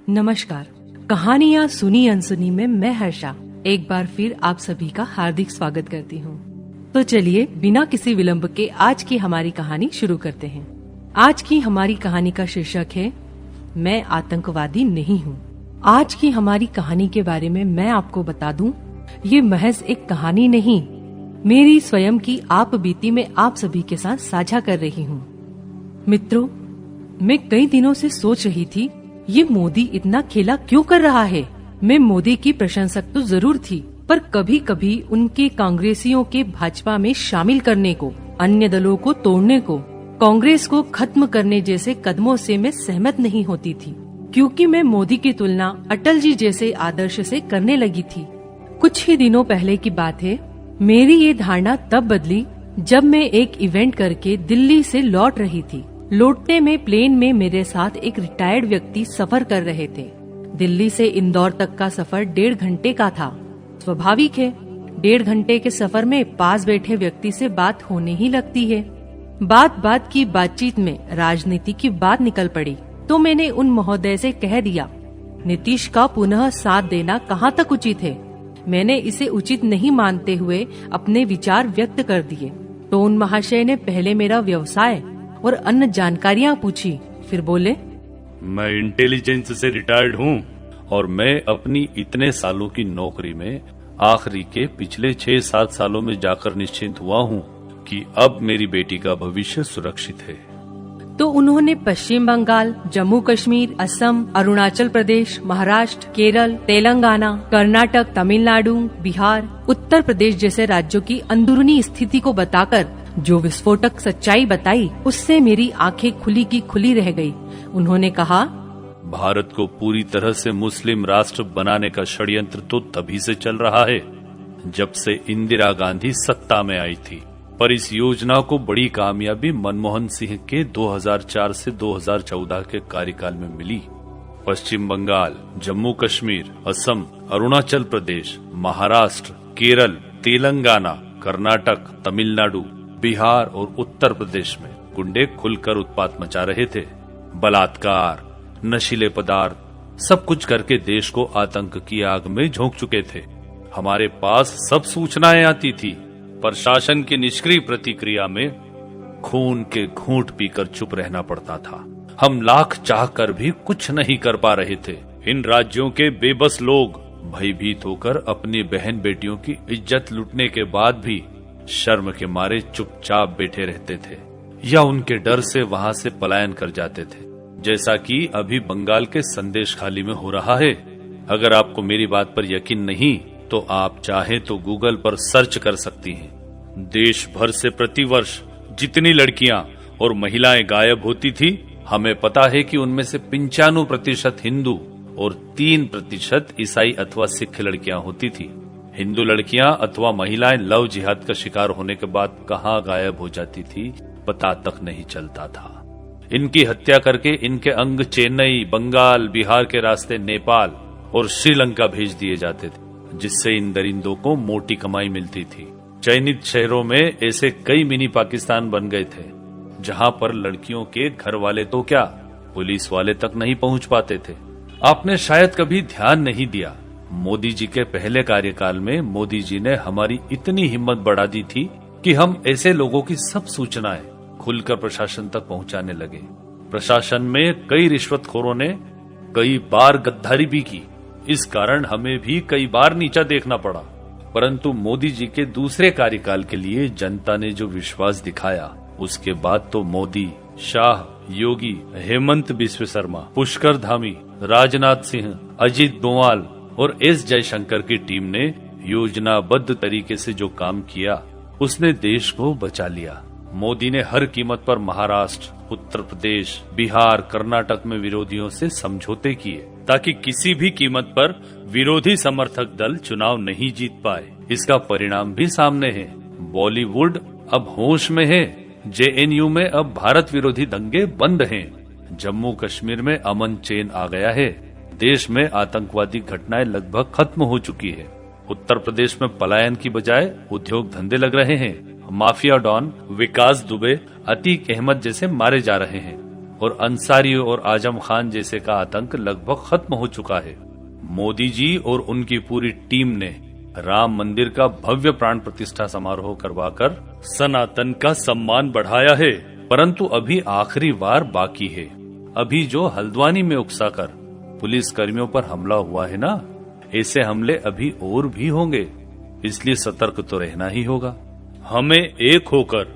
नमस्कार। कहानियाँ सुनी अनसुनी में मैं हर्षा एक बार फिर आप सभी का हार्दिक स्वागत करती हूँ। तो चलिए बिना किसी विलंब के आज की हमारी कहानी शुरू करते हैं। आज की हमारी कहानी का शीर्षक है मैं आतंकवादी नहीं हूँ। आज की हमारी कहानी के बारे में मैं आपको बता दूं, ये महज एक कहानी नहीं, मेरी स्वयं की आप बीती में आप सभी के साथ साझा कर रही हूँ। मित्रों, मैं कई दिनों से सोच रही थी ये मोदी इतना खेला क्यों कर रहा है। मैं मोदी की प्रशंसक तो जरूर थी, पर कभी कभी उनके कांग्रेसियों के भाजपा में शामिल करने को, अन्य दलों को तोड़ने को, कांग्रेस को खत्म करने जैसे कदमों से मैं सहमत नहीं होती थी, क्योंकि मैं मोदी की तुलना अटल जी जैसे आदर्श से करने लगी थी। कुछ ही दिनों पहले की बात है। मेरी ये धारणा तब बदली जब मैं एक इवेंट करके दिल्ली से लौट रही थी। लौटने में प्लेन में मेरे साथ एक रिटायर्ड व्यक्ति सफर कर रहे थे। दिल्ली से इंदौर तक का सफर 1.5 घंटे का था। स्वाभाविक है, 1.5 घंटे के सफर में पास बैठे व्यक्ति से बात होने ही लगती है। बात की बातचीत में राजनीति की बात निकल पड़ी, तो मैंने उन महोदय से कह दिया, नीतीश का पुनः साथ देना कहाँ तक उचित है। मैंने इसे उचित नहीं मानते हुए अपने विचार व्यक्त कर दिए। तो उन महाशय ने पहले मेरा व्यवसाय और अन्य जानकारियाँ पूछी, फिर बोले, मैं इंटेलिजेंस से रिटायर्ड हूँ और मैं अपनी इतने सालों की नौकरी में आखिरी के पिछले 6-7 सालों में जाकर निश्चिंत हुआ हूँ कि अब मेरी बेटी का भविष्य सुरक्षित है। तो उन्होंने पश्चिम बंगाल, जम्मू कश्मीर, असम, अरुणाचल प्रदेश, महाराष्ट्र, केरल, तेलंगाना, कर्नाटक, तमिलनाडु, बिहार, उत्तर प्रदेश जैसे राज्यों की अंदरूनी स्थिति को बताकर जो विस्फोटक सच्चाई बताई, उससे मेरी आंखें खुली की खुली रह गई। उन्होंने कहा, भारत को पूरी तरह से मुस्लिम राष्ट्र बनाने का षड्यंत्र तो तभी से चल रहा है जब से इंदिरा गांधी सत्ता में आई थी, पर इस योजना को बड़ी कामयाबी मनमोहन सिंह के 2004 से 2014 के कार्यकाल में मिली। पश्चिम बंगाल, जम्मू कश्मीर, असम, अरुणाचल प्रदेश, महाराष्ट्र, केरल, तेलंगाना, कर्नाटक, तमिलनाडु, बिहार और उत्तर प्रदेश में गुंडे खुलकर उत्पात मचा रहे थे। बलात्कार, नशीले पदार्थ, सब कुछ करके देश को आतंक की आग में झोंक चुके थे। हमारे पास सब सूचनाएं आती थी। प्रशासन की निष्क्रिय प्रतिक्रिया में खून के घूंट पीकर चुप रहना पड़ता था। हम लाख चाहकर भी कुछ नहीं कर पा रहे थे। इन राज्यों के बेबस लोग भयभीत होकर अपनी बहन बेटियों की इज्जत लूटने के बाद भी शर्म के मारे चुपचाप बैठे रहते थे या उनके डर से वहां से पलायन कर जाते थे, जैसा कि अभी बंगाल के संदेश खाली में हो रहा है। अगर आपको मेरी बात पर यकीन नहीं तो आप चाहें तो गूगल पर सर्च कर सकती हैं। देश भर से प्रतिवर्ष जितनी लड़कियां और महिलाएं गायब होती थी, हमें पता है कि उनमें से 95% हिंदू और 3% ईसाई अथवा सिख लड़कियां होती थी। हिंदू लड़कियां अथवा महिलाएं लव जिहाद का शिकार होने के बाद कहां गायब हो जाती थी, पता तक नहीं चलता था। इनकी हत्या करके इनके अंग चेन्नई, बंगाल, बिहार के रास्ते नेपाल और श्रीलंका भेज दिए जाते थे, जिससे इन दरिंदों को मोटी कमाई मिलती थी। चयनित शहरों में ऐसे कई मिनी पाकिस्तान बन गए थे, जहां पर लड़कियों के घर वाले तो क्या, पुलिस वाले तक नहीं पहुंच पाते थे। आपने शायद कभी ध्यान नहीं दिया, मोदी जी के पहले कार्यकाल में मोदी जी ने हमारी इतनी हिम्मत बढ़ा दी थी कि हम ऐसे लोगों की सब सूचनाएं खुलकर प्रशासन तक पहुंचाने लगे। प्रशासन में कई रिश्वतखोरों ने कई बार गद्दारी भी की। इस कारण हमें भी कई बार नीचा देखना पड़ा, परंतु मोदी जी के दूसरे कार्यकाल के लिए जनता ने जो विश्वास दिखाया, उसके बाद तो मोदी, शाह, योगी, हेमंत बिस्व शर्मा, पुष्कर धामी, राजनाथ सिंह, अजित डोवाल और एस जयशंकर की टीम ने योजनाबद्ध तरीके से जो काम किया, उसने देश को बचा लिया। मोदी ने हर कीमत पर महाराष्ट्र, उत्तर प्रदेश, बिहार, कर्नाटक में विरोधियों से समझौते किए ताकि किसी भी कीमत पर विरोधी समर्थक दल चुनाव नहीं जीत पाए। इसका परिणाम भी सामने है। बॉलीवुड अब होश में है। जेएनयू में अब भारत विरोधी दंगे बंद हैं। जम्मू कश्मीर में अमन चैन आ गया है। देश में आतंकवादी घटनाएं लगभग खत्म हो चुकी है। उत्तर प्रदेश में पलायन की बजाय उद्योग धंधे लग रहे हैं। माफिया डॉन विकास दुबे, अतीक अहमद जैसे मारे जा रहे हैं। और अंसारी और आजम खान जैसे का आतंक लगभग खत्म हो चुका है। मोदी जी और उनकी पूरी टीम ने राम मंदिर का भव्य प्राण प्रतिष्ठा समारोह करवाकर सनातन का सम्मान बढ़ाया है, परंतु अभी आखिरी वार बाकी है। अभी जो हल्द्वानी में उकसाकर पुलिस कर्मियों पर हमला हुआ है ना, ऐसे हमले अभी और भी होंगे, इसलिए सतर्क तो रहना ही होगा। हमें एक होकर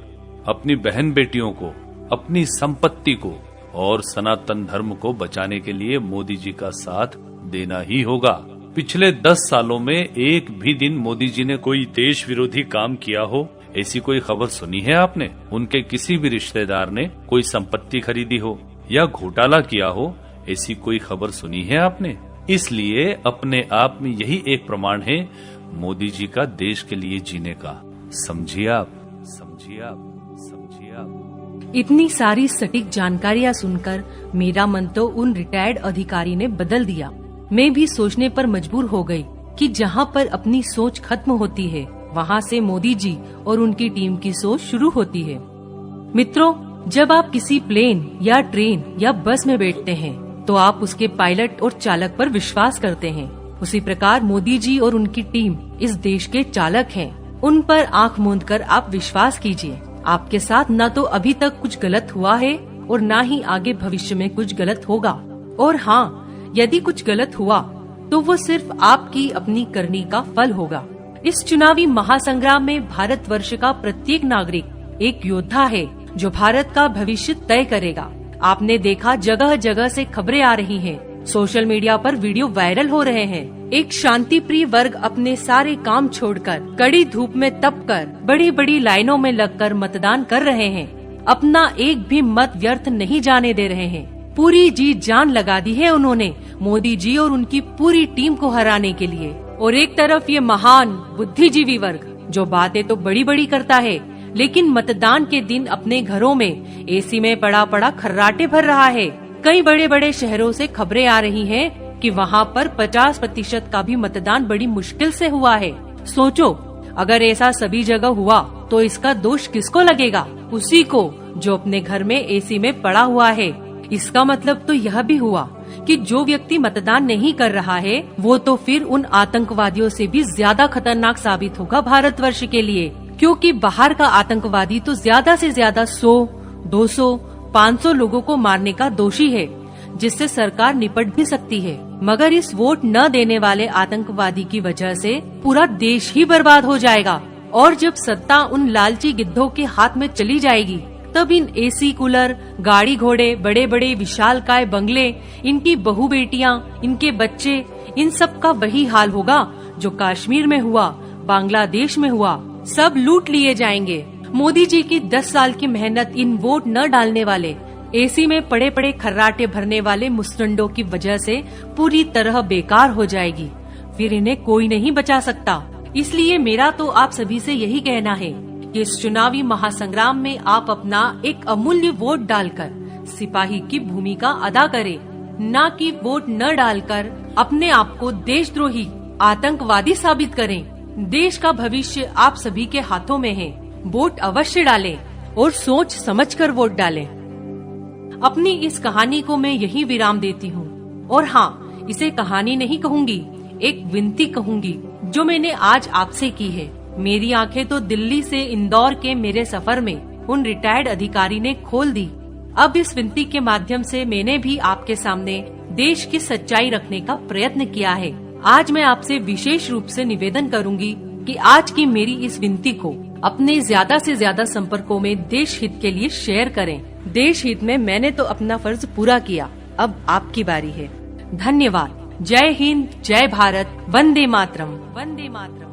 अपनी बहन बेटियों को, अपनी संपत्ति को और सनातन धर्म को बचाने के लिए मोदी जी का साथ देना ही होगा। पिछले 10 सालों में एक भी दिन मोदी जी ने कोई देश विरोधी काम किया हो, ऐसी कोई खबर सुनी है आपने? उनके किसी भी रिश्तेदार ने कोई संपत्ति खरीदी हो या घोटाला किया हो, ऐसी कोई खबर सुनी है आपने? इसलिए अपने आप में यही एक प्रमाण है मोदी जी का देश के लिए जीने का। समझिए आप, समझिए आप, समझिए आप। इतनी सारी सटीक जानकारियां सुनकर मेरा मन तो उन रिटायर्ड अधिकारी ने बदल दिया। मैं भी सोचने पर मजबूर हो गई कि जहां पर अपनी सोच खत्म होती है, वहां से मोदी जी और उनकी टीम की सोच शुरू होती है। मित्रों, जब आप किसी प्लेन या ट्रेन या बस में बैठते हैं तो आप उसके पायलट और चालक पर विश्वास करते हैं। उसी प्रकार मोदी जी और उनकी टीम इस देश के चालक हैं। उन पर आंख मूंद कर आप विश्वास कीजिए। आपके साथ न तो अभी तक कुछ गलत हुआ है और न ही आगे भविष्य में कुछ गलत होगा। और हाँ, यदि कुछ गलत हुआ तो वो सिर्फ आपकी अपनी करनी का फल होगा। इस चुनावी महासंग्राम में भारतवर्ष का प्रत्येक नागरिक एक योद्धा है जो भारत का भविष्य तय करेगा। आपने देखा, जगह जगह से खबरें आ रही हैं, सोशल मीडिया पर वीडियो वायरल हो रहे हैं। एक शांति प्रिय वर्ग अपने सारे काम छोड़कर कड़ी धूप में तपकर बड़ी बड़ी लाइनों में लगकर मतदान कर रहे हैं। अपना एक भी मत व्यर्थ नहीं जाने दे रहे हैं। पूरी जी जान लगा दी है उन्होंने मोदी जी और उनकी पूरी टीम को हराने के लिए। और एक तरफ ये महान बुद्धिजीवी वर्ग जो बातें तो बड़ी बड़ी करता है, लेकिन मतदान के दिन अपने घरों में एसी में पड़ा पड़ा खर्राटे भर रहा है। कई बड़े बड़े शहरों से खबरें आ रही हैं कि वहां पर 50% का भी मतदान बड़ी मुश्किल से हुआ है। सोचो, अगर ऐसा सभी जगह हुआ तो इसका दोष किसको लगेगा? उसी को जो अपने घर में एसी में पड़ा हुआ है। इसका मतलब तो यह भी हुआ कि जो व्यक्ति मतदान नहीं कर रहा है वो तो फिर उन आतंकवादियों से भी ज्यादा खतरनाक साबित होगा भारतवर्ष के लिए, क्योंकि बाहर का आतंकवादी तो ज्यादा से ज्यादा 100, 200, 500 लोगों को मारने का दोषी है, जिससे सरकार निपट भी सकती है। मगर इस वोट न देने वाले आतंकवादी की वजह से पूरा देश ही बर्बाद हो जाएगा। और जब सत्ता उन लालची गिद्धों के हाथ में चली जाएगी, तब इन एसी, कूलर, गाड़ी घोड़े, बड़े बड़े विशालकाय बंगले, इनकी बहू बेटियां, इनके बच्चे, इन सब का वही हाल होगा जो कश्मीर में हुआ, बांग्लादेश में हुआ। सब लूट लिए जाएंगे। मोदी जी की 10 साल की मेहनत इन वोट न डालने वाले, एसी में पड़े पड़े खर्राटे भरने वाले मुस्टंडों की वजह से पूरी तरह बेकार हो जाएगी। फिर इन्हें कोई नहीं बचा सकता। इसलिए मेरा तो आप सभी से यही कहना है कि इस चुनावी महासंग्राम में आप अपना एक अमूल्य वोट डालकर सिपाही की भूमिका अदा करें, न कि वोट न डालकर अपने आप को देशद्रोही, आतंकवादी साबित करें। देश का भविष्य आप सभी के हाथों में है। वोट अवश्य डालें और सोच समझकर वोट डालें। अपनी इस कहानी को मैं यही विराम देती हूँ। और हाँ, इसे कहानी नहीं कहूँगी, एक विनती कहूँगी जो मैंने आज आपसे की है। मेरी आंखें तो दिल्ली से इंदौर के मेरे सफर में उन रिटायर्ड अधिकारी ने खोल दी। अब इस विनती के माध्यम से मैंने भी आपके सामने देश की सच्चाई रखने का प्रयत्न किया है। आज मैं आपसे विशेष रूप से निवेदन करूंगी कि आज की मेरी इस विनती को अपने ज्यादा से ज्यादा संपर्कों में देश हित के लिए शेयर करें। देश हित में मैंने तो अपना फर्ज पूरा किया, अब आपकी बारी है। धन्यवाद। जय हिंद, जय भारत, वंदे मातरम, वंदे मातरम।